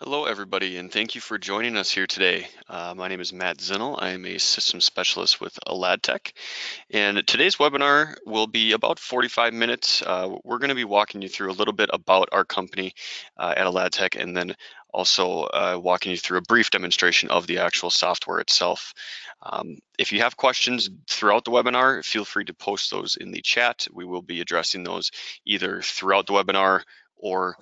Hello, everybody, and thank you for joining us here today. My name is Matt Zinnel. I am a systems specialist with Aladtec, and today's webinar will be about 45 minutes. We're going to be walking you through a little bit about our company at Aladtec, and then also walking you through a brief demonstration of the actual software itself. If you have questions throughout the webinar, feel free to post those in the chat. We will be addressing those either throughout the webinar or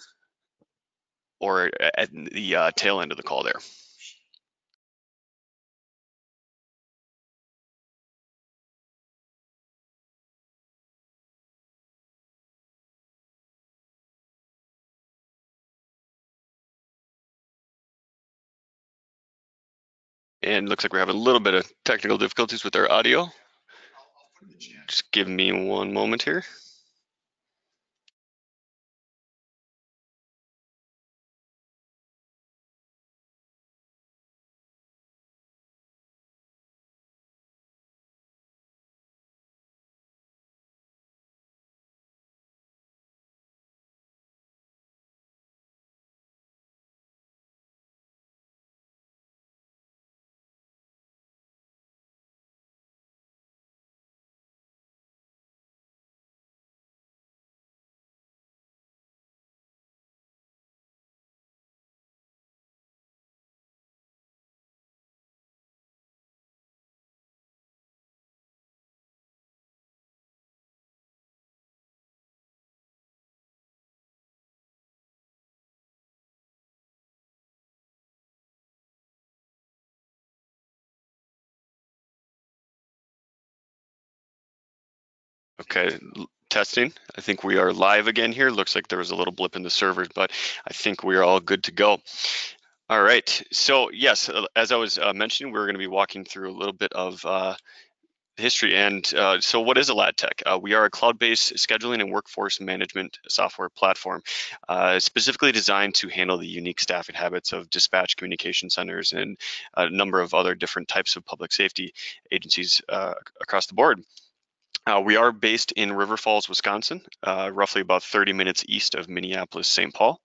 at the tail end of the call there. And looks like we're having a little bit of technical difficulties with our audio. Just give me one moment here. Okay, testing. I think we are live again here. Looks like there was a little blip in the servers, but I think we are all good to go. All right, so yes, as I was mentioning, we're going to be walking through a little bit of history. And so what is Aladtec? We are a cloud-based scheduling and workforce management software platform specifically designed to handle the unique staffing habits of dispatch communication centers and a number of other different types of public safety agencies across the board. We are based in River Falls, Wisconsin, roughly about 30 minutes east of Minneapolis, St. Paul.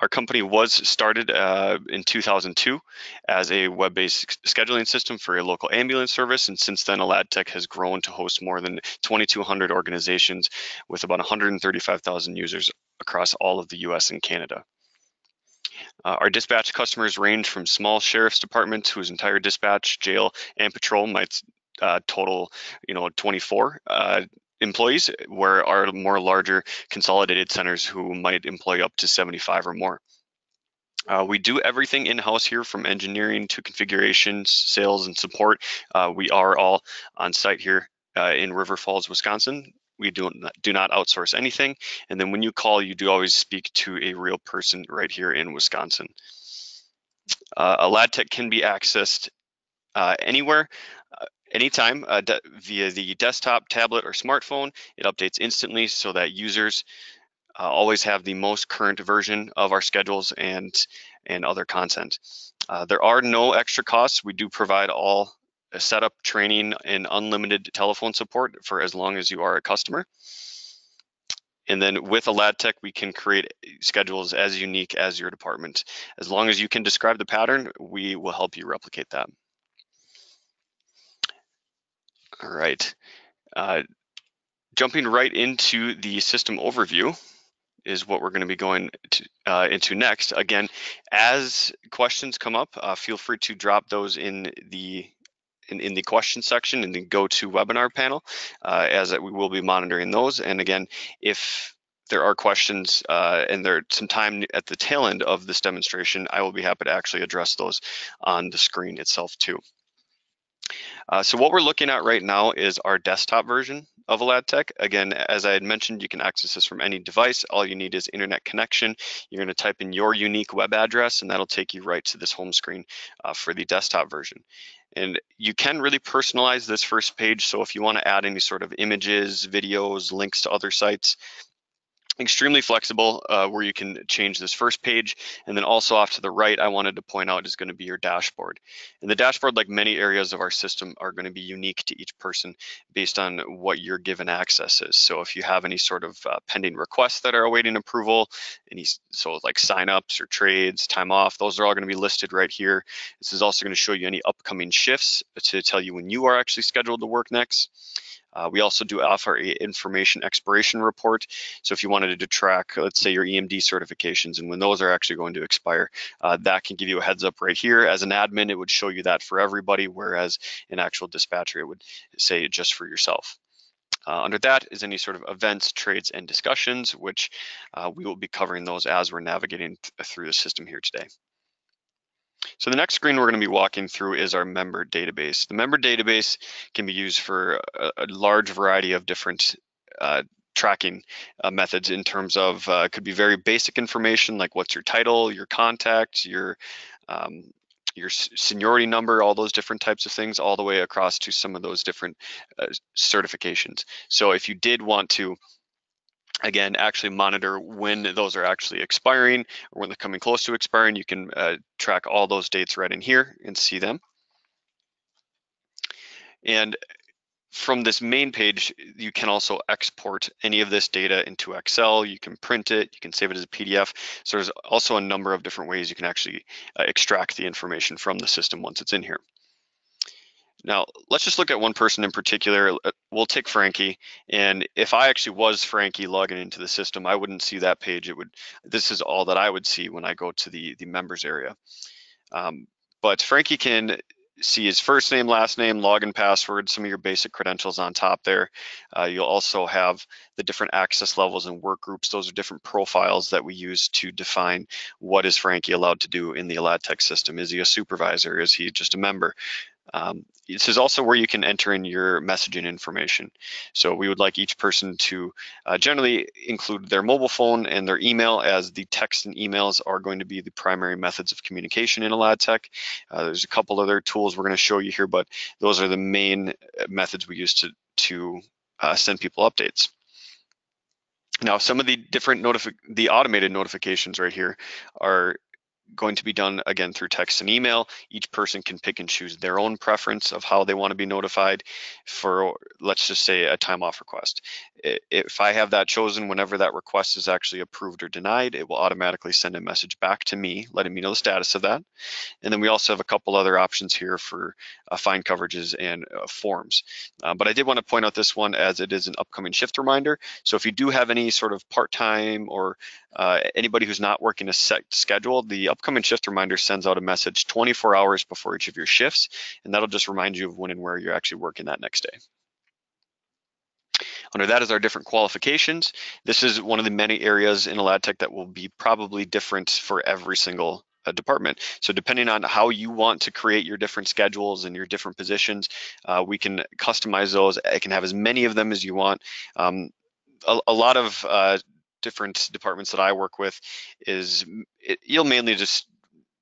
Our company was started in 2002 as a web-based scheduling system for a local ambulance service, and since then, Aladtec has grown to host more than 2,200 organizations with about 135,000 users across all of the US and Canada. Our dispatch customers range from small sheriff's departments whose entire dispatch, jail, and patrol might total, 24 employees, where our more larger consolidated centers who might employ up to 75 or more. We do everything in-house here, from engineering to configurations, sales, and support. We are all on site here in River Falls, Wisconsin. We do not outsource anything. And then when you call, you do always speak to a real person right here in Wisconsin. Aladtec can be accessed anywhere, anytime via the desktop, tablet, or smartphone. It updates instantly so that users always have the most current version of our schedules and other content. There are no extra costs. We do provide all setup, training, and unlimited telephone support for as long as you are a customer. And then with Aladtec, we can create schedules as unique as your department. As long as you can describe the pattern, we will help you replicate that. All right. Jumping right into the system overview is what we're going to be going into next. Again, as questions come up, feel free to drop those in the question section in the GoToWebinar panel, as we will be monitoring those. And again, if there are questions and there's some time at the tail end of this demonstration, I will be happy to actually address those on the screen itself too. So what we're looking at right now is our desktop version of Aladtec. Again, as I had mentioned, you can access this from any device. All you need is internet connection. You're going to type in your unique web address, and that'll take you right to this home screen for the desktop version. And you can really personalize this first page. So if you want to add any sort of images, videos, links to other sites, extremely flexible, where you can change this first page. And then also off to the right, I wanted to point out is going to be your dashboard. And the dashboard, like many areas of our system, are going to be unique to each person based on what your given access is. So if you have any sort of pending requests that are awaiting approval, so like signups or trades, time off, those are all going to be listed right here. This is also going to show you any upcoming shifts to tell you when you are actually scheduled to work next. We also do offer an information expiration report. So if you wanted to track, let's say, your EMD certifications and when those are actually going to expire, that can give you a heads up right here. As an admin, it would show you that for everybody, whereas an actual dispatcher, it would say just for yourself. Under that is any sort of events, trades, and discussions, which we will be covering those as we're navigating through the system here today. So the next screen we're going to be walking through is our member database. The member database can be used for a large variety of different tracking methods in terms of could be very basic information like what's your title, your contact, your seniority number, all those different types of things, all the way across to some of those different certifications. So if you did want to, again, actually monitor when those are actually expiring or when they're coming close to expiring, you can track all those dates right in here and see them. And from this main page, you can also export any of this data into Excel. You can print it, you can save it as a PDF. So there's also a number of different ways you can actually extract the information from the system once it's in here. Now, let's just look at one person in particular. We'll take Frankie. And if I actually was Frankie logging into the system, I wouldn't see that page. This is all that I would see when I go to the members area. But Frankie can see his first name, last name, login password, some of your basic credentials on top there. You'll also have the different access levels and work groups. Those are different profiles that we use to define what is Frankie allowed to do in the Aladtec system. Is he a supervisor? Is he just a member? This is also where you can enter in your messaging information. So we would like each person to generally include their mobile phone and their email, as the text and emails are going to be the primary methods of communication in Aladtec. There's a couple other tools we're going to show you here, but those are the main methods we use to send people updates. Now, some of the different automated notifications right here are going to be done again through text and email. Each person can pick and choose their own preference of how they want to be notified for, let's just say, a time off request. If I have that chosen, whenever that request is actually approved or denied, it will automatically send a message back to me, letting me know the status of that. And then we also have a couple other options here for fine coverages and forms. But I did want to point out this one as it is an upcoming shift reminder. So if you do have any sort of part-time or anybody who's not working a set schedule, the upcoming shift reminder sends out a message 24 hours before each of your shifts, and that'll just remind you of when and where you're actually working that next day. Under that is our different qualifications. This is one of the many areas in Aladtec that will be probably different for every single department. So depending on how you want to create your different schedules and your different positions, we can customize those. I can have as many of them as you want. A lot of different departments that I work with you'll mainly just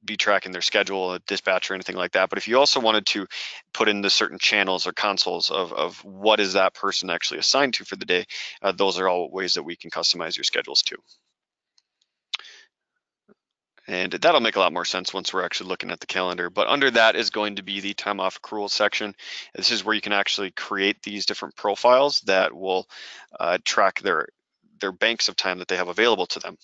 be tracking their schedule, a dispatch or anything like that. But if you also wanted to put in the certain channels or consoles of what is that person actually assigned to for the day, those are all ways that we can customize your schedules too. And that'll make a lot more sense once we're actually looking at the calendar. But under that is going to be the time off accrual section. This is where you can actually create these different profiles that will track their banks of time that they have available to them.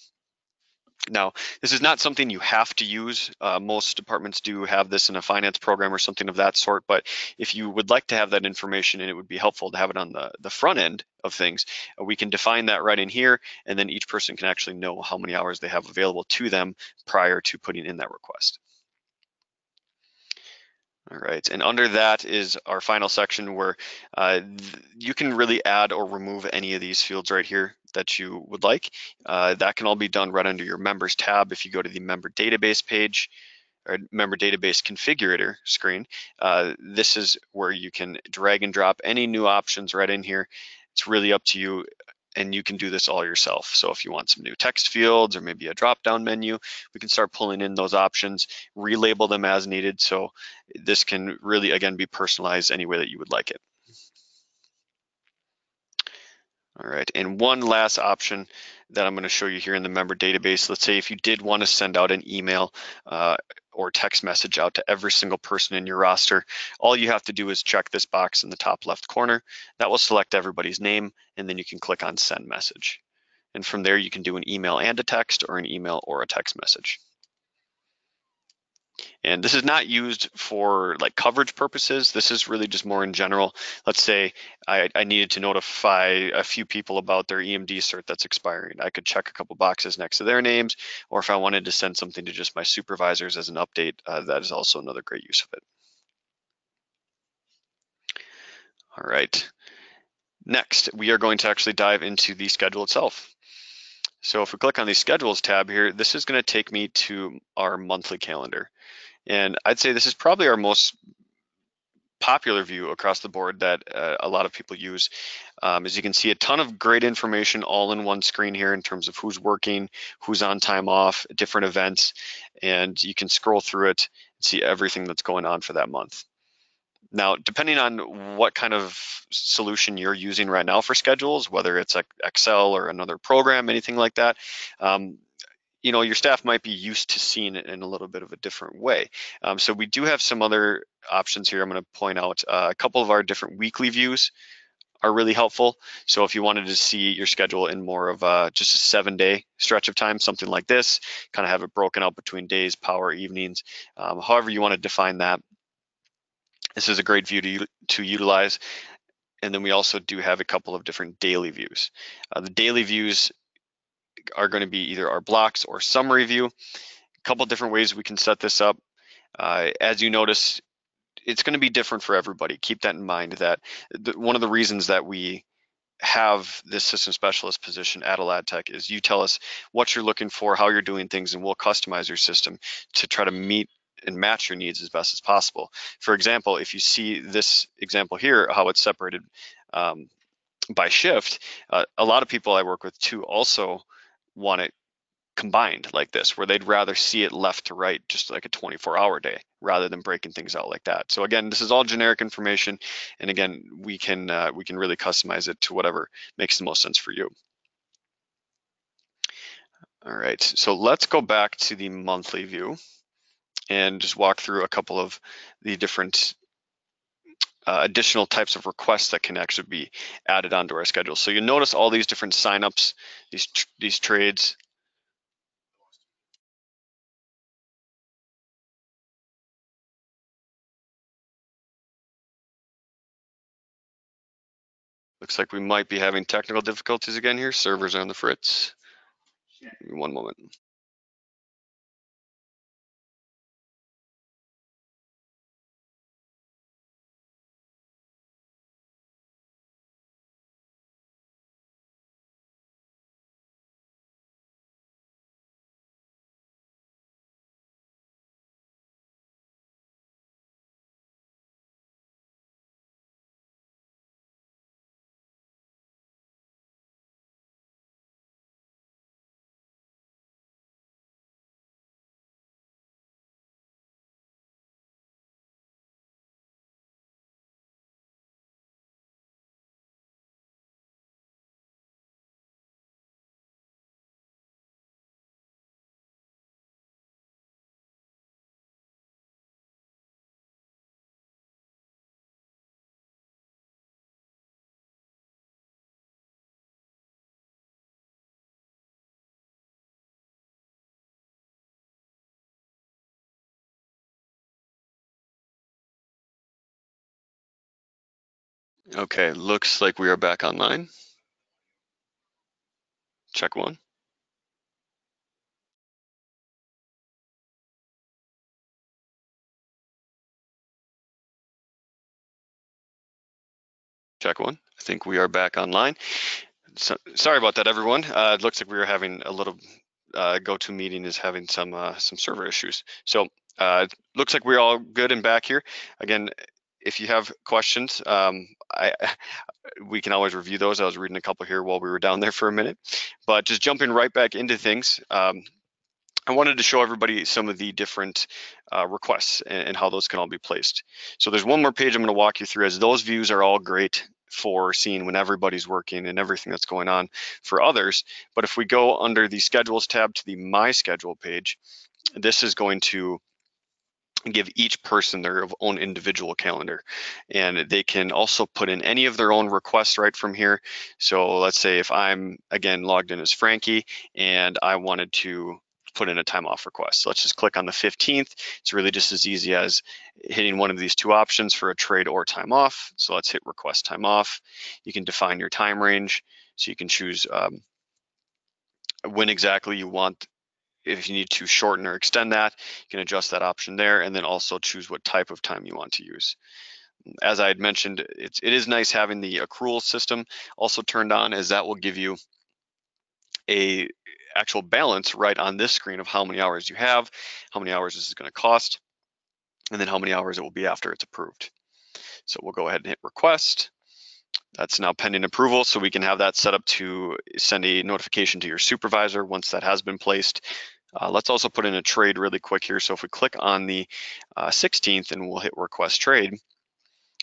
Now, this is not something you have to use. Most departments do have this in a finance program or something of that sort, but if you would like to have that information and it would be helpful to have it on the front end of things, we can define that right in here, and then each person can actually know how many hours they have available to them prior to putting in that request. All right, and under that is our final section where you can really add or remove any of these fields right here that you would like. That can all be done right under your members tab. If you go to the member database page or member database configurator screen, this is where you can drag and drop any new options right in here. It's really up to you, and you can do this all yourself. So if you want some new text fields or maybe a drop-down menu, we can start pulling in those options, relabel them as needed. So this can really, again, be personalized any way that you would like it. All right, and one last option that I'm going to show you here in the member database. Let's say if you did want to send out an email or text message out to every single person in your roster, all you have to do is check this box in the top left corner. That will select everybody's name, and then you can click on send message. And from there, you can do an email and a text, or an email or a text message. And this is not used for like coverage purposes. This is really just more in general. Let's say I needed to notify a few people about their EMD cert that's expiring. I could check a couple boxes next to their names, or if I wanted to send something to just my supervisors as an update, that is also another great use of it. All right. Next, we are going to actually dive into the schedule itself. So if we click on the schedules tab here, this is going to take me to our monthly calendar. And I'd say this is probably our most popular view across the board that a lot of people use. As you can see, a ton of great information all in one screen here in terms of who's working, who's on time off, different events, and you can scroll through it and see everything that's going on for that month. Now, depending on what kind of solution you're using right now for schedules, whether it's like Excel or another program, anything like that, you know, your staff might be used to seeing it in a little bit of a different way. So we do have some other options here. I'm going to point out a couple of our different weekly views are really helpful. So if you wanted to see your schedule in more of just a 7-day stretch of time, something like this, kind of have it broken out between days, power, evenings, however you want to define that. This is a great view to utilize. And then we also do have a couple of different daily views. The daily views are going to be either our blocks or summary view. A couple different ways we can set this up. As you notice, it's going to be different for everybody. Keep that in mind, that one of the reasons that we have this system specialist position at Aladtec is you tell us what you're looking for, how you're doing things, and we'll customize your system to try to meet and match your needs as best as possible. For example, if you see this example here, how it's separated by shift, a lot of people I work with too also want it combined like this, where they'd rather see it left to right, just like a 24-hour day, rather than breaking things out like that. So again, this is all generic information, and again, we can really customize it to whatever makes the most sense for you. All right, so let's go back to the monthly view and just walk through a couple of the different additional types of requests that can actually be added onto our schedule. So you notice all these different signups, these trades. Looks like we might be having technical difficulties again here. Servers are on the fritz. Give me one moment. Okay, looks like we are back online. Check one. Check one. I think we are back online. So, sorry about that, everyone. It looks like we were having a little GoToMeeting is having some server issues. So looks like we're all good and back here. Again, if you have questions, we can always review those. I was reading a couple here while we were down there for a minute, but just jumping right back into things. I wanted to show everybody some of the different requests and how those can all be placed. So there's one more page I'm going to walk you through, as those views are all great for seeing when everybody's working and everything that's going on for others. But if we go under the Schedules tab to the My Schedule page, this is going to give each person their own individual calendar, and they can also put in any of their own requests right from here. So let's say if I'm again logged in as Frankie and I wanted to put in a time off request. So let's just click on the 15th. It's really just as easy as hitting one of these two options for a trade or time off. So let's hit request time off. You can define your time range. So you can choose when exactly you want. If you need to shorten or extend that, you can adjust that option there, and then also choose what type of time you want to use. As I had mentioned, it is nice having the accrual system also turned on, as that will give you a actual balance right on this screen of how many hours you have, how many hours this is going to cost, and then how many hours it will be after it's approved. So we'll go ahead and hit request. That's now pending approval, so we can have that set up to send a notification to your supervisor once that has been placed. Let's also put in a trade really quick here. So if we click on the 16th and we'll hit request trade,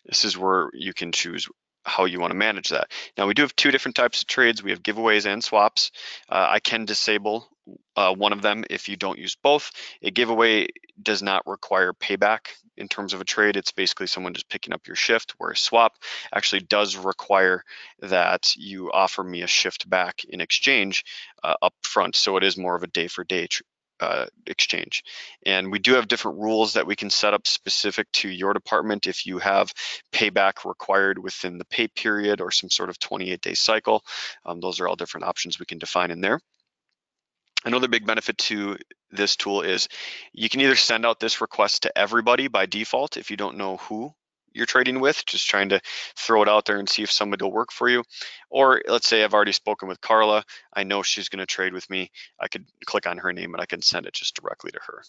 this is where you can choose how you want to manage that. Now we do have two different types of trades. We have giveaways and swaps. I can disable one of them if you don't use both. A giveaway does not require payback in terms of a trade. It's basically someone just picking up your shift, where a swap actually does require that you offer me a shift back in exchange up front. So it is more of a day for day exchange. And we do have different rules that we can set up specific to your department if you have payback required within the pay period or some sort of 28-day cycle. Those are all different options we can define in there. Another big benefit to this tool is you can either send out this request to everybody by default if you don't know who you're trading with, just trying to throw it out there and see if somebody will work for you. Or let's say I've already spoken with Carla, I know she's going to trade with me, I could click on her name and I can send it just directly to her.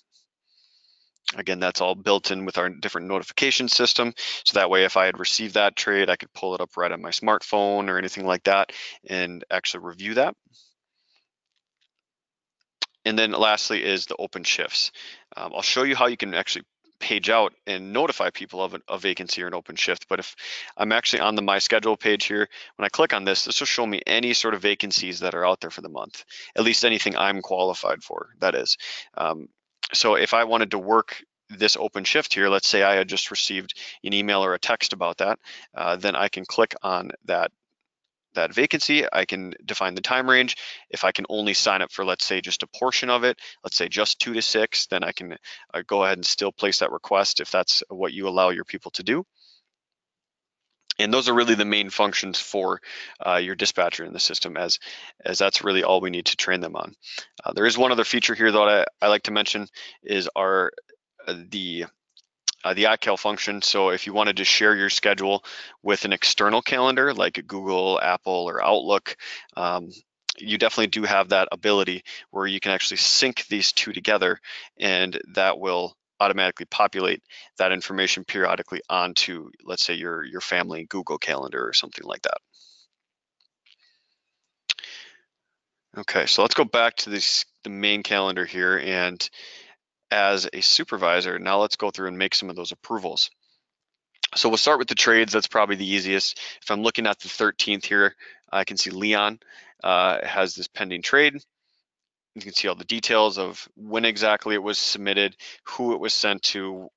Again, that's all built in with our different notification system. So that way, if I had received that trade, I could pull it up right on my smartphone or anything like that and actually review that. And then lastly is the open shifts. I'll show you how you can actually page out and notify people of a vacancy or an open shift. But if I'm actually on the My Schedule page here, when I click on this will show me any sort of vacancies that are out there for the month, at least anything I'm qualified for, that is. So if I wanted to work this open shift here, let's say I had just received an email or a text about that, then I can click on that vacancy. I can define the time range. If I can only sign up for, let's say, just a portion of it, let's say just 2 to 6, then I can go ahead and still place that request if that's what you allow your people to do. And those are really the main functions for your dispatcher in the system, as that's really all we need to train them on. There is one other feature here that I like to mention is the iCal function. So if you wanted to share your schedule with an external calendar like Google, Apple, or Outlook, you definitely do have that ability where you can actually sync these two together, and that will automatically populate that information periodically onto, let's say, your family Google Calendar or something like that. Okay, so let's go back to the main calendar here, and as a supervisor, now let's go through and make some of those approvals. So we'll start with the trades. That's probably the easiest. If I'm looking at the 13th here, I can see Leon has this pending trade. You can see all the details of when exactly it was submitted, who it was sent to.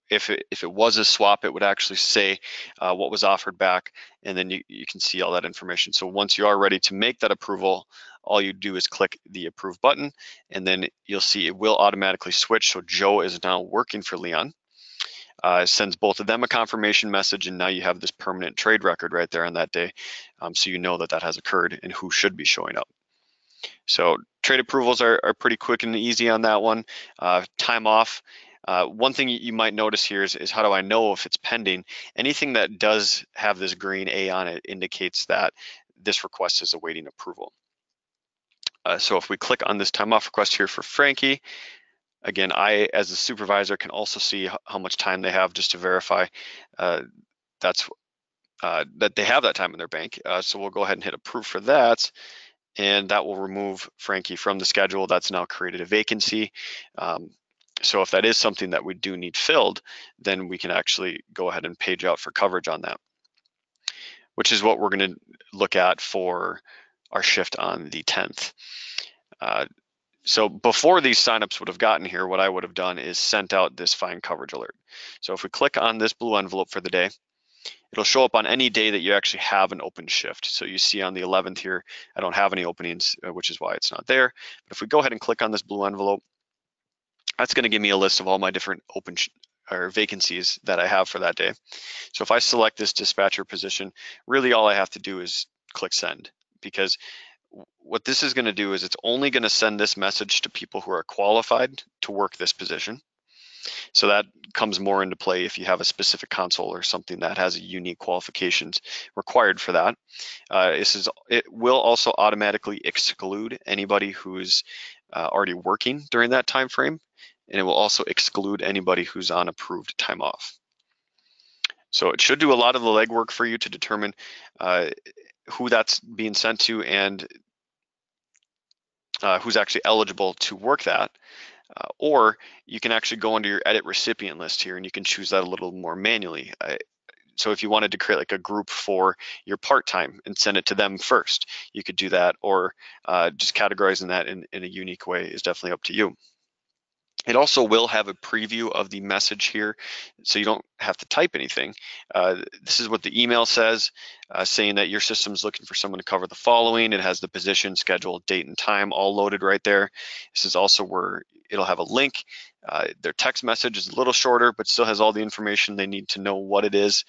If it was a swap, it would actually say what was offered back, and then you can see all that information. So once you are ready to make that approval, all you do is click the approve button, and then you'll see it will automatically switch. So Joe is now working for Leon. Sends both of them a confirmation message, and now you have this permanent trade record right there on that day, so you know that that has occurred and who should be showing up. So trade approvals are pretty quick and easy on that one. Time off. One thing you might notice here is how do I know if it's pending? Anything that does have this green A on it indicates that this request is awaiting approval. So if we click on this time off request here for Frankie, again, I, as a supervisor, can also see how much time they have just to verify that they have that time in their bank. So we'll go ahead and hit approve for that, and that will remove Frankie from the schedule. That's now created a vacancy. So if that is something that we do need filled, then we can actually go ahead and page out for coverage on that. which is what we're going to look at for our shift on the 10th. So before these signups would have gotten here, what I would have done is sent out this find coverage alert. So if we click on this blue envelope for the day, it'll show up on any day that you actually have an open shift. So you see on the 11th here, I don't have any openings, which is why it's not there. But if we go ahead and click on this blue envelope, that's going to give me a list of all my different open or vacancies that I have for that day. So if I select this dispatcher position, really all I have to do is click send, because what this is going to do is it's only going to send this message to people who are qualified to work this position. So that comes more into play if you have a specific console or something that has unique qualifications required for that. It will also automatically exclude anybody who's already working during that time frame, and it will also exclude anybody who's on approved time off. So it should do a lot of the legwork for you to determine who that's being sent to and who's actually eligible to work that. Or you can actually go under your edit recipient list here and you can choose that a little more manually. So if you wanted to create like a group for your part-time and send it to them first, you could do that, or just categorizing that in a unique way is definitely up to you. It also will have a preview of the message here, so you don't have to type anything. This is what the email says, saying that your system is looking for someone to cover the following. It has the position, schedule, date, and time all loaded right there. This is also where it'll have a link. Their text message is a little shorter, but still has all the information they need to know what it is.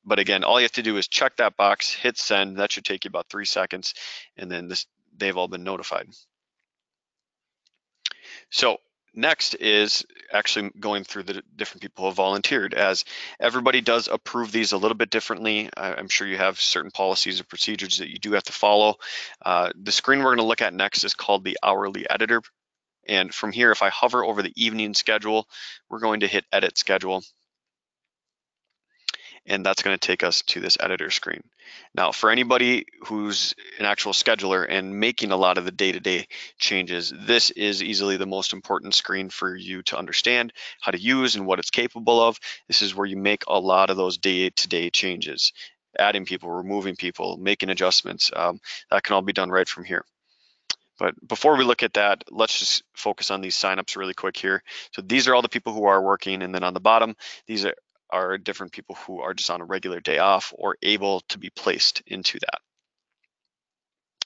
But again, all you have to do is check that box, hit send. That should take you about 3 seconds, and then they've all been notified. So next is actually going through the different people who have volunteered, as everybody does approve these a little bit differently. I'm sure you have certain policies or procedures that you do have to follow. The screen we're going to look at next is called the hourly editor. And from here, if I hover over the evening schedule, we're going to hit edit schedule. And that's going to take us to this editor screen. Now, for anybody who's an actual scheduler and making a lot of the day-to-day changes, this is easily the most important screen for you to understand how to use and what it's capable of. This is where you make a lot of those day-to-day changes, adding people, removing people, making adjustments. That can all be done right from here. But before we look at that, let's just focus on these signups really quick here. So these are all the people who are working, and then on the bottom, these are different people who are just on a regular day off or able to be placed into that.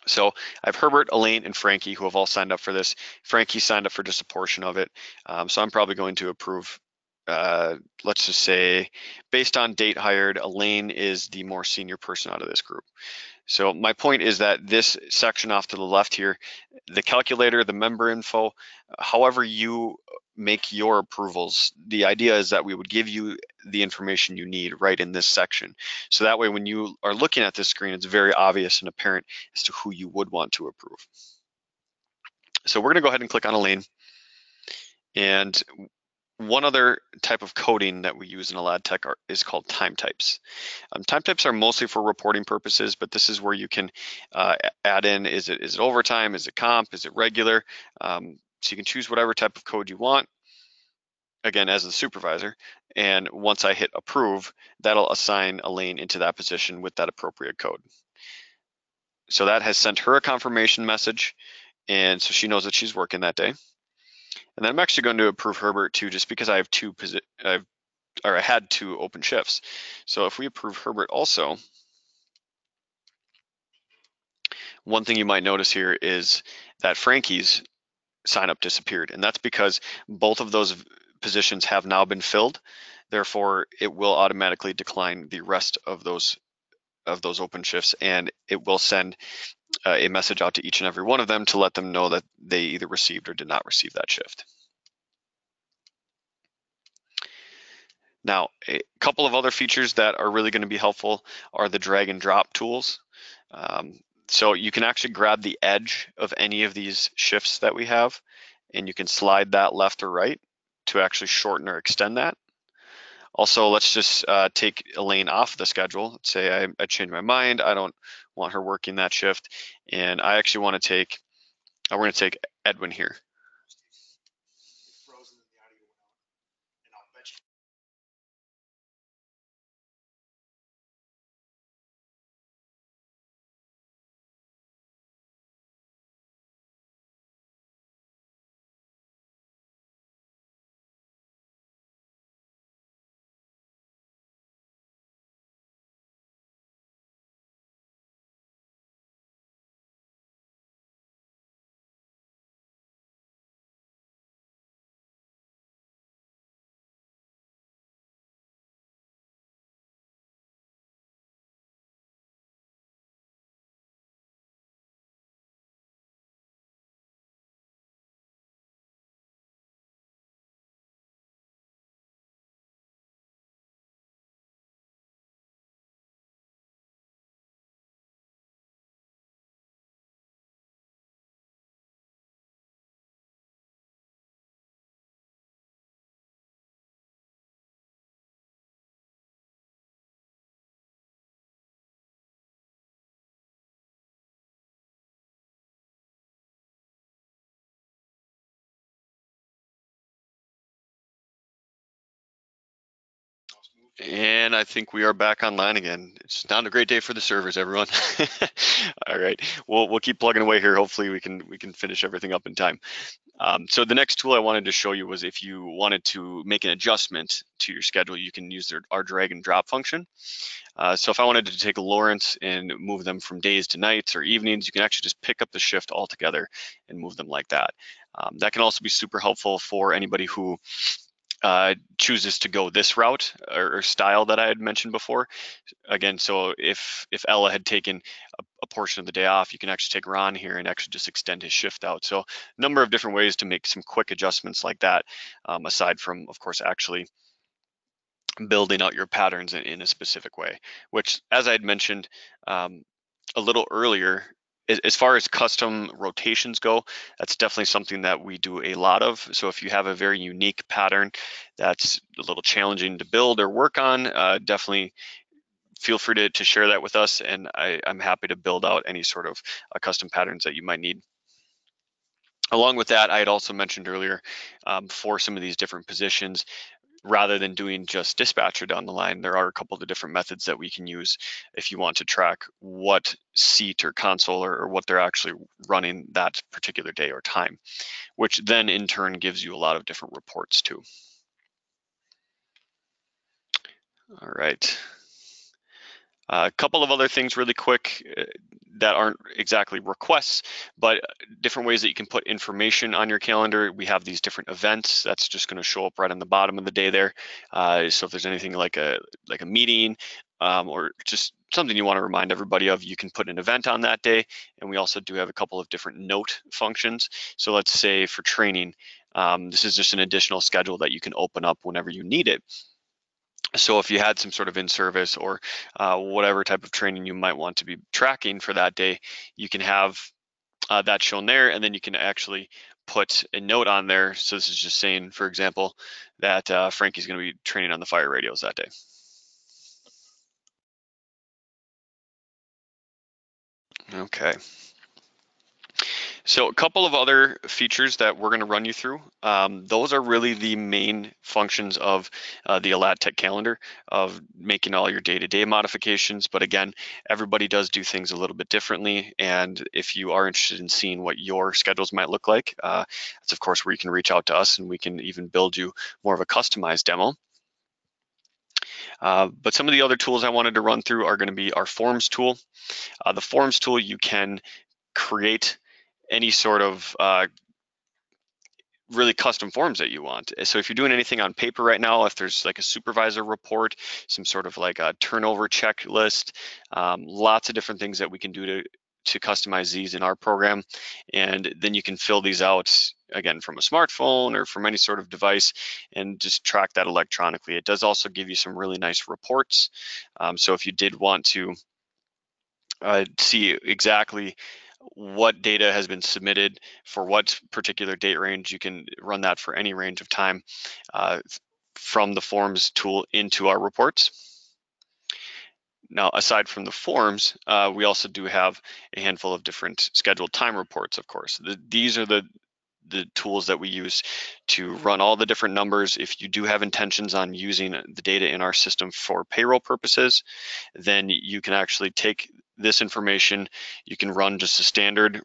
So I have Herbert, Elaine, and Frankie who have all signed up for this. Frankie signed up for just a portion of it. So I'm probably going to approve, let's just say, based on date hired, Elaine is the more senior person out of this group. So my point is that this section off to the left here, the calculator, the member info, however you make your approvals, the idea is that we would give you the information you need right in this section. So that way when you are looking at this screen, it's very obvious and apparent as to who you would want to approve. So we're gonna go ahead and click on Elaine. And one other type of coding that we use in Aladtec is called time types. Time types are mostly for reporting purposes, but this is where you can add in, is it overtime, is it comp, is it regular? So you can choose whatever type of code you want, again, as the supervisor. And once I hit approve, that'll assign Elaine into that position with that appropriate code. So that has sent her a confirmation message, and so she knows that she's working that day. And then I'm actually going to approve Herbert too, just because I have I had 2 open shifts. So if we approve Herbert also, one thing you might notice here is that Frankie's sign up disappeared, and that's because both of those positions have now been filled. Therefore, it will automatically decline the rest of those open shifts, and it will send a message out to each and every one of them to let them know that they either received or did not receive that shift. Now, a couple of other features that are really going to be helpful are the drag and drop tools. So you can actually grab the edge of any of these shifts that we have, and you can slide that left or right to actually shorten or extend that. Also, let's just take Elaine off the schedule. Let's say I change my mind. I don't want her working that shift, and I actually want to take, we're going to take Edwin here. And I think we are back online again. It's not a great day for the servers, everyone. All right, we'll keep plugging away here. Hopefully we can finish everything up in time. So the next tool I wanted to show you was if you wanted to make an adjustment to your schedule, you can use our drag and drop function. So if I wanted to take Lawrence and move them from days to nights or evenings, you can actually just pick up the shift altogether and move them like that. That can also be super helpful for anybody who chooses to go this route or style that I had mentioned before. Again, so if Ella had taken a portion of the day off, you can actually take Ron here and actually just extend his shift out. So a number of different ways to make some quick adjustments like that, aside from, of course, actually building out your patterns in a specific way, which, as I had mentioned a little earlier, as far as custom rotations go, that's definitely something that we do a lot of. So if you have a very unique pattern that's a little challenging to build or work on, definitely feel free to share that with us, and I'm happy to build out any sort of custom patterns that you might need. Along with that, I had also mentioned earlier, for some of these different positions, rather than doing just dispatcher down the line, there are a couple of different methods that we can use if you want to track what seat or console or what they're actually running that particular day or time, which then in turn gives you a lot of different reports too. All right. A couple of other things really quick that aren't exactly requests, but different ways that you can put information on your calendar. We have these different events that's just going to show up right on the bottom of the day there. So if there's anything like a meeting or just something you want to remind everybody of, you can put an event on that day. And we also do have a couple of different note functions. So let's say for training, this is just an additional schedule that you can open up whenever you need it. So if you had some sort of in-service or whatever type of training you might want to be tracking for that day, you can have that shown there, and then you can actually put a note on there. So this is just saying, for example, that Frankie's going to be training on the fire radios that day. Okay. So a couple of other features that we're going to run you through. Those are really the main functions of the Aladtec calendar, of making all your day-to-day modifications. But again, everybody does do things a little bit differently. And if you are interested in seeing what your schedules might look like, that's of course where you can reach out to us and we can even build you more of a customized demo. But some of the other tools I wanted to run through are going to be our forms tool. The forms tool, you can create any sort of really custom forms that you want. So if you're doing anything on paper right now, if there's like a supervisor report, some sort of like a turnover checklist, lots of different things that we can do to customize these in our program. And then you can fill these out again from a smartphone or from any sort of device and just track that electronically. It does also give you some really nice reports. So if you did want to see exactly what data has been submitted for what particular date range, you can run that for any range of time from the forms tool into our reports. Now, aside from the forms, we also do have a handful of different scheduled time reports, of course. These are the tools that we use to run all the different numbers. If you do have intentions on using the data in our system for payroll purposes, then you can actually take this information, you can run just a standard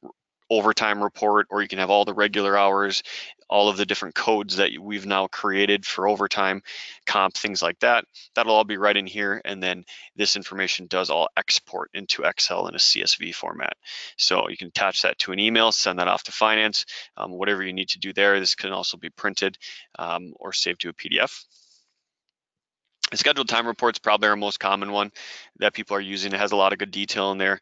overtime report, or you can have all the regular hours, all of the different codes that we've now created for overtime, comp, things like that. That'll all be right in here. And then this information does all export into Excel in a CSV format. So you can attach that to an email, send that off to finance, whatever you need to do there. This can also be printed or saved to a PDF. The scheduled time reports probably our most common one that people are using. It has a lot of good detail in there.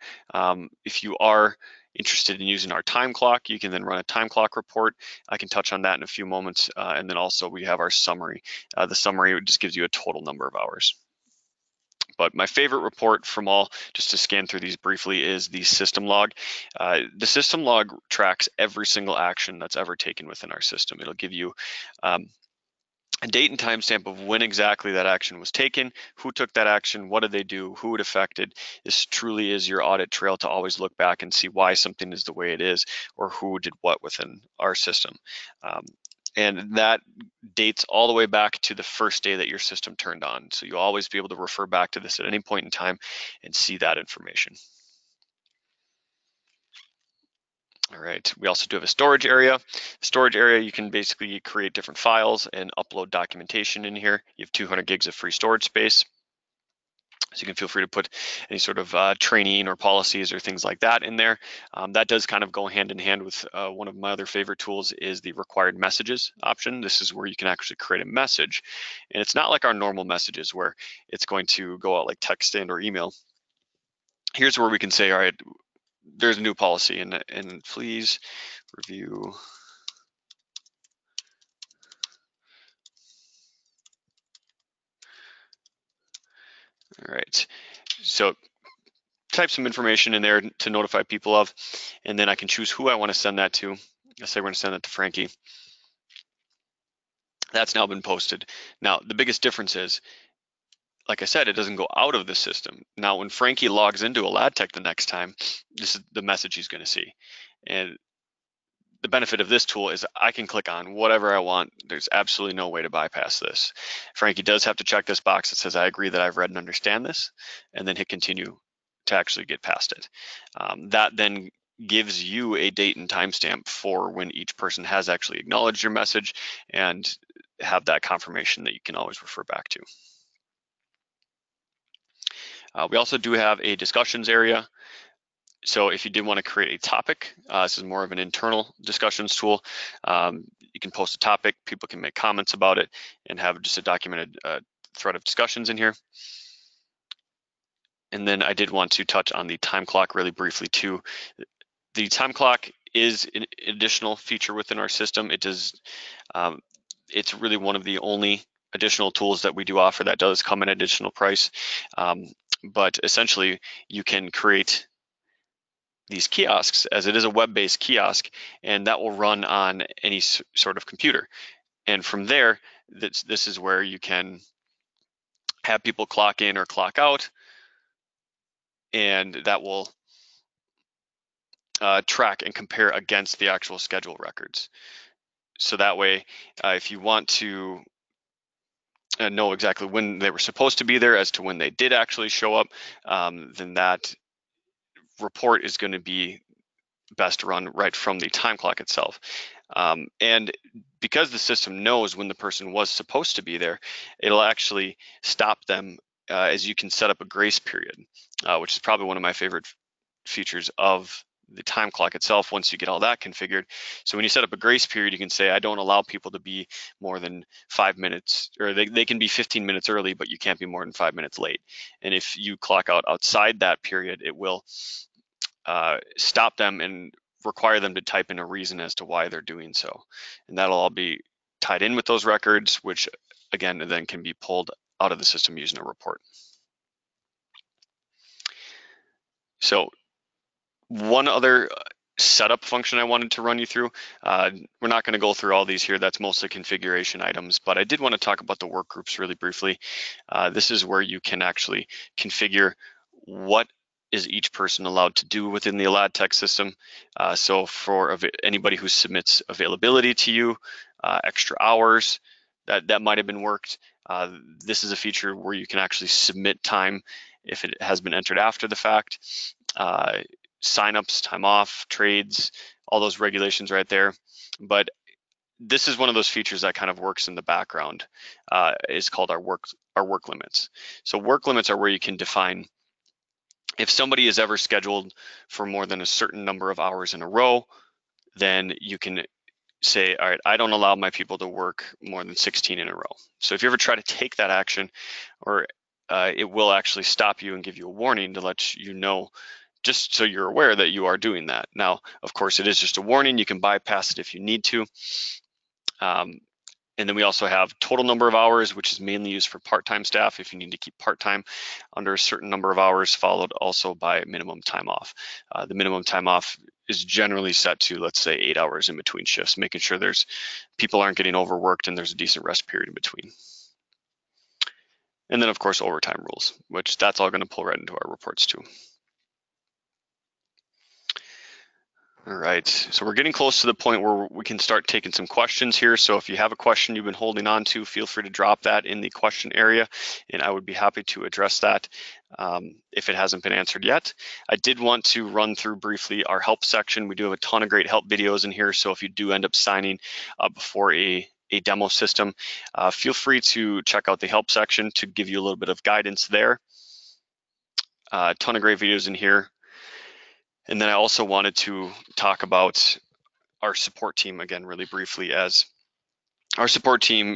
If you are interested in using our time clock, you can then run a time clock report. I can touch on that in a few moments. And then also we have our summary. The summary just gives you a total number of hours. But my favorite report from all, just to scan through these briefly, is the system log. The system log tracks every single action that's ever taken within our system. It'll give you a date and timestamp of when exactly that action was taken, who took that action, what did they do, who it affected. This truly is your audit trail to always look back and see why something is the way it is or who did what within our system. And that dates all the way back to the first day that your system turned on. So you'll always be able to refer back to this at any point in time and see that information. All right, we also do have a storage area. Storage area, you can basically create different files and upload documentation in here. You have 200 gigs of free storage space. So you can feel free to put any sort of training or policies or things like that in there. That does kind of go hand in hand with one of my other favorite tools is the required messages option. This is where you can actually create a message. And it's not like our normal messages where it's going to go out like text and or email. Here's where we can say, all right, there's a new policy and please review. All right, so type some information in there to notify people of, and then I can choose who I want to send that to. Let's say we're going to send that to Frankie. That's now been posted. Now, the biggest difference is, like I said, it doesn't go out of the system. Now, when Frankie logs into Aladtec the next time, this is the message he's going to see. And the benefit of this tool is I can click on whatever I want. There's absolutely no way to bypass this. Frankie does have to check this box that says, I agree that I've read and understand this, and then hit continue to actually get past it. That then gives you a date and timestamp for when each person has actually acknowledged your message and have that confirmation that you can always refer back to. We also do have a discussions area. So if you did want to create a topic, this is more of an internal discussions tool. You can post a topic, people can make comments about it and have just a documented thread of discussions in here. And then I did want to touch on the time clock really briefly too. The time clock is an additional feature within our system. It does, it's really one of the only additional tools that we do offer that does come at an additional price. But essentially you can create these kiosks as it is a web-based kiosk, and that will run on any sort of computer. And from there, this is where you can have people clock in or clock out, and that will track and compare against the actual schedule records. So that way, if you want to know exactly when they were supposed to be there as to when they did actually show up, then that report is going to be best run right from the time clock itself. And because the system knows when the person was supposed to be there, it'll actually stop them as you can set up a grace period, which is probably one of my favorite features of the time clock itself once you get all that configured. So when you set up a grace period, you can say, I don't allow people to be more than 5 minutes, or they can be 15 minutes early, but you can't be more than 5 minutes late. And if you clock out outside that period, it will stop them and require them to type in a reason as to why they're doing so. And that'll all be tied in with those records, which again, then can be pulled out of the system using a report. So one other setup function I wanted to run you through. We're not going to go through all these here. That's mostly configuration items, but I did want to talk about the work groups really briefly. This is where you can actually configure what is each person allowed to do within the Aladtec system. So for anybody who submits availability to you, extra hours that might have been worked, this is a feature where you can actually submit time if it has been entered after the fact. Signups, time off, trades, all those regulations right there. But this is one of those features that kind of works in the background. Is called our work limits. So work limits are where you can define if somebody is ever scheduled for more than a certain number of hours in a row, then you can say, all right, I don't allow my people to work more than 16 in a row. So if you ever try to take that action, or it will actually stop you and give you a warning to let you know, just so you're aware that you are doing that. Now, of course, it is just a warning. You can bypass it if you need to. And then we also have total number of hours, which is mainly used for part-time staff if you need to keep part-time under a certain number of hours, followed also by minimum time off. The minimum time off is generally set to, let's say, 8 hours in between shifts, making sure people aren't getting overworked and there's a decent rest period in between. And then, of course, overtime rules, which that's all going to pull right into our reports too. All right, so we're getting close to the point where we can start taking some questions here. So if you have a question you've been holding on to, feel free to drop that in the question area, and I would be happy to address that if it hasn't been answered yet. I did want to run through briefly our help section. We do have a ton of great help videos in here, so if you do end up signing up for a demo system, feel free to check out the help section to give you a little bit of guidance there. A ton of great videos in here. And then I also wanted to talk about our support team again really briefly, as our support team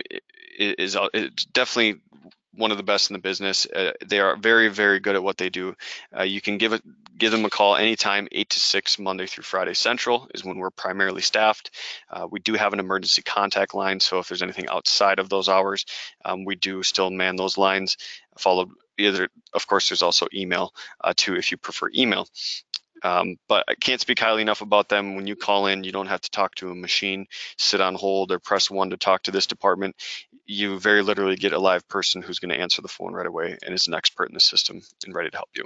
is definitely one of the best in the business. They are very, very good at what they do. You can give them a call anytime. 8 to 6 Monday through Friday Central is when we're primarily staffed. We do have an emergency contact line, so if there's anything outside of those hours, we do still man those lines. Followed either, of course, there's also email too if you prefer email. But I can't speak highly enough about them. When you call in, you don't have to talk to a machine, sit on hold, or press 1 to talk to this department. You very literally get a live person who's going to answer the phone right away and is an expert in the system and ready to help you.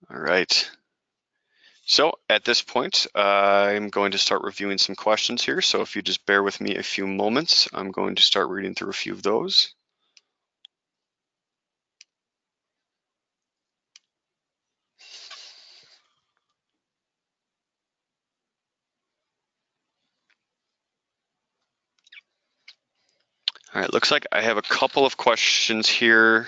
All right. So at this point, I'm going to start reviewing some questions here. So if you just bear with me a few moments, I'm going to start reading through a few of those. All right, looks like I have a couple of questions here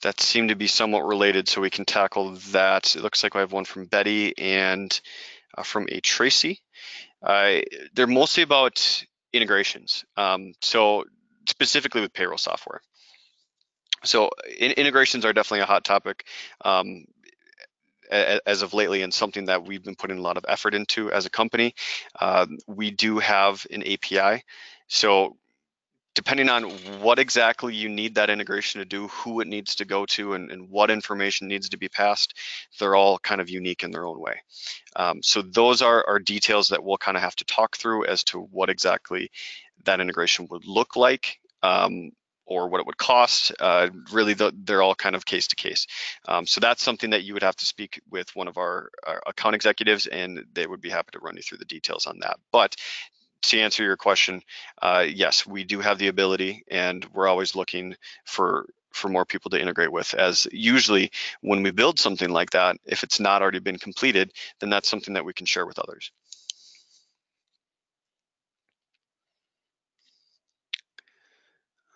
that seem to be somewhat related, so we can tackle that. It looks like I have one from Betty and from a Tracy. They're mostly about integrations, so specifically with payroll software. So integrations are definitely a hot topic as of lately, and something that we've been putting a lot of effort into as a company. We do have an API, so depending on what exactly you need that integration to do, who it needs to go to, and what information needs to be passed, they're all kind of unique in their own way. So those are details that we'll kind of have to talk through as to what exactly that integration would look like, or what it would cost. Really, they're all kind of case to case. So that's something that you would have to speak with one of our account executives, and they would be happy to run you through the details on that. But to answer your question, yes, we do have the ability, and we're always looking for more people to integrate with, as usually when we build something like that, if it's not already been completed, then that's something that we can share with others.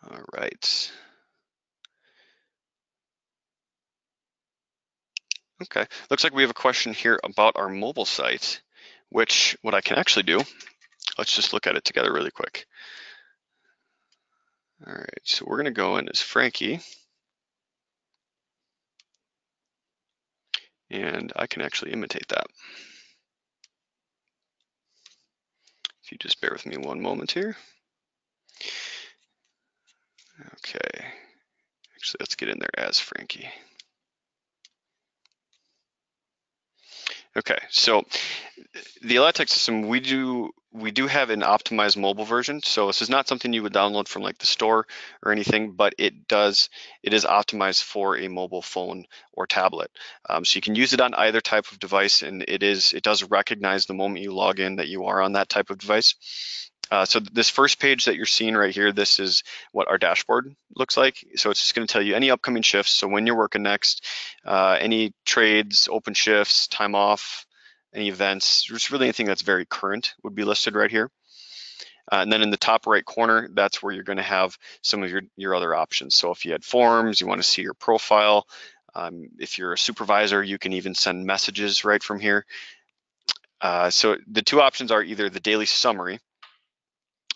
All right. Okay, looks like we have a question here about our mobile site, which what I can actually do, let's just look at it together really quick. All right, so we're gonna go in as Frankie, and I can actually imitate that. If you just bear with me one moment here. Okay, actually let's get in there as Frankie. Okay, so the Aladtec system, we do have an optimized mobile version. So this is not something you would download from like the store or anything, but it is optimized for a mobile phone or tablet. So you can use it on either type of device, and it does recognize the moment you log in that you are on that type of device. So this first page that you're seeing right here, this is what our dashboard looks like. So it's just going to tell you any upcoming shifts. So when you're working next, any trades, open shifts, time off, any events, just really anything that's very current would be listed right here. And then in the top right corner, that's where you're going to have some of your other options. So if you had forms, you want to see your profile. If you're a supervisor, you can even send messages right from here. So the two options are either the daily summary.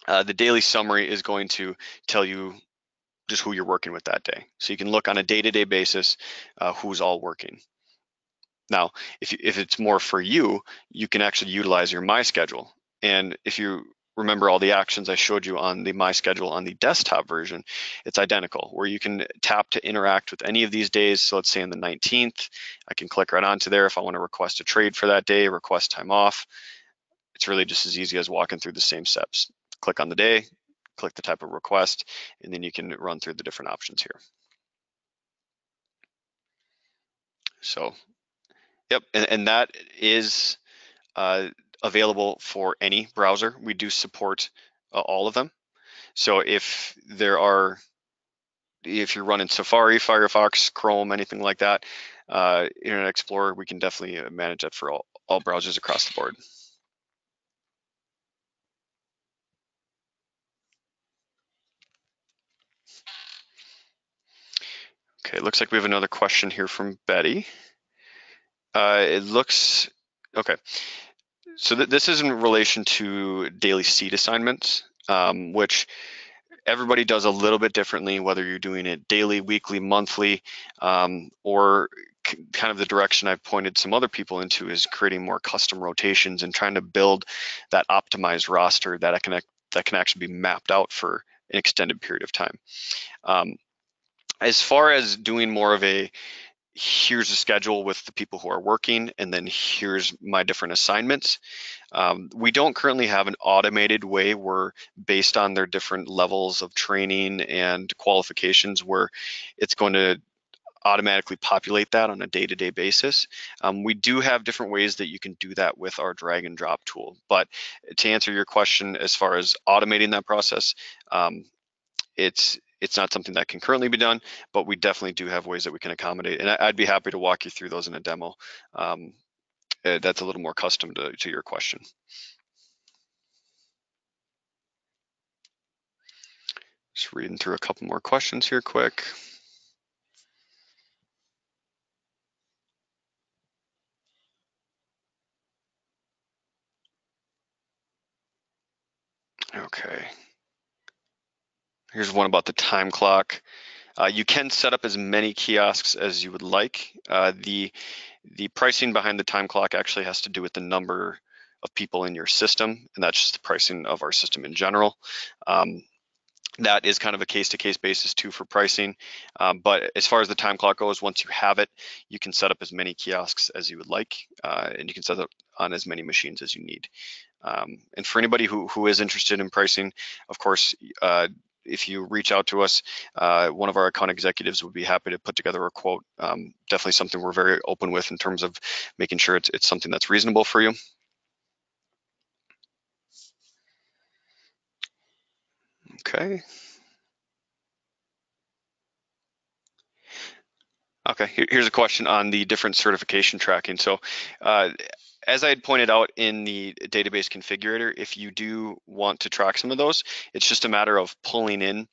The daily summary is going to tell you just who you're working with that day. So you can look on a day-to-day basis who's all working. Now, if it's more for you, you can actually utilize your My Schedule. And if you remember all the actions I showed you on the My Schedule on the desktop version, it's identical, where you can tap to interact with any of these days. So let's say on the 19th, I can click right onto there if I want to request a trade for that day, request time off. It's really just as easy as walking through the same steps. Click on the day, click the type of request, and then you can run through the different options here. So Yep, and that is available for any browser. We do support all of them. So if you're running Safari, Firefox, Chrome, anything like that, Internet Explorer, we can definitely manage that for all browsers across the board. Okay, it looks like we have another question here from Betty. Okay. So this is in relation to daily seat assignments, which everybody does a little bit differently, whether you're doing it daily, weekly, monthly, or kind of the direction I've pointed some other people into is creating more custom rotations and trying to build that optimized roster that can actually be mapped out for an extended period of time. As far as doing more of a here's a schedule with the people who are working, and then here's my different assignments. We don't currently have an automated way where, based on their different levels of training and qualifications, where it's going to automatically populate that on a day-to-day basis. We do have different ways that you can do that with our drag and drop tool. But to answer your question, as far as automating that process, it's not something that can currently be done, but we definitely do have ways that we can accommodate. And I'd be happy to walk you through those in a demo. That's a little more custom to your question. Just reading through a couple more questions here quick. Okay. Here's one about the time clock. You can set up as many kiosks as you would like. The pricing behind the time clock actually has to do with the number of people in your system, and that's just the pricing of our system in general. That is kind of a case-to-case basis too for pricing. But as far as the time clock goes, once you have it, you can set up as many kiosks as you would like, and you can set up on as many machines as you need. And for anybody who is interested in pricing, of course, if you reach out to us, one of our account executives would be happy to put together a quote. Definitely something we're very open with in terms of making sure it's something that's reasonable for you. Okay. Okay, here's a question on the different certification tracking. So as I had pointed out in the database configurator, if you do want to track some of those, it's just a matter of pulling in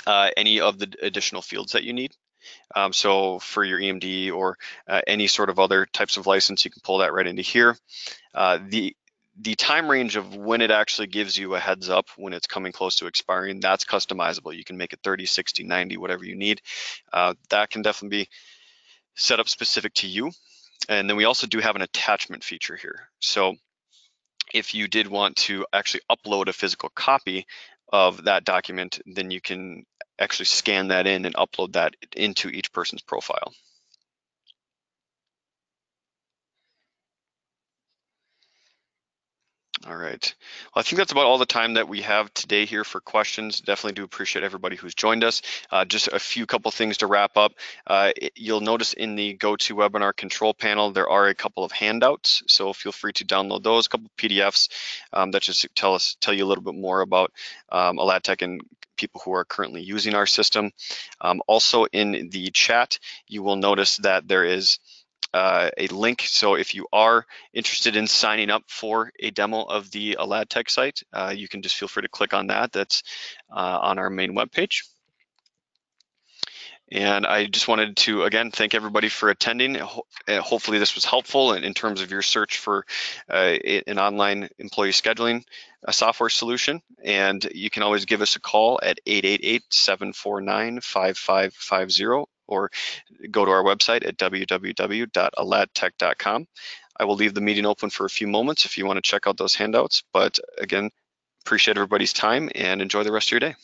any of the additional fields that you need. So for your EMD or any sort of other types of license, you can pull that right into here. The time range of when it actually gives you a heads up when it's coming close to expiring, that's customizable. You can make it 30, 60, 90, whatever you need. That can definitely be set up specific to you. And then we also do have an attachment feature here. So if you did want to actually upload a physical copy of that document, then you can actually scan that in and upload that into each person's profile. All right. Well, I think that's about all the time that we have today here for questions. Definitely do appreciate everybody who's joined us. Just a couple things to wrap up. You'll notice in the GoToWebinar control panel, there are a couple of handouts. So feel free to download those, a couple of PDFs that just tell you a little bit more about Aladtec and people who are currently using our system. Also in the chat, you will notice that there is a link. So if you are interested in signing up for a demo of the Aladtec site, you can just feel free to click on that. That's on our main webpage. And I just wanted to, again, thank everybody for attending. Hopefully this was helpful in terms of your search for an online employee scheduling software solution. And you can always give us a call at 888-749-5550 or go to our website at www.aladtec.com. I will leave the meeting open for a few moments if you want to check out those handouts. But again, appreciate everybody's time and enjoy the rest of your day.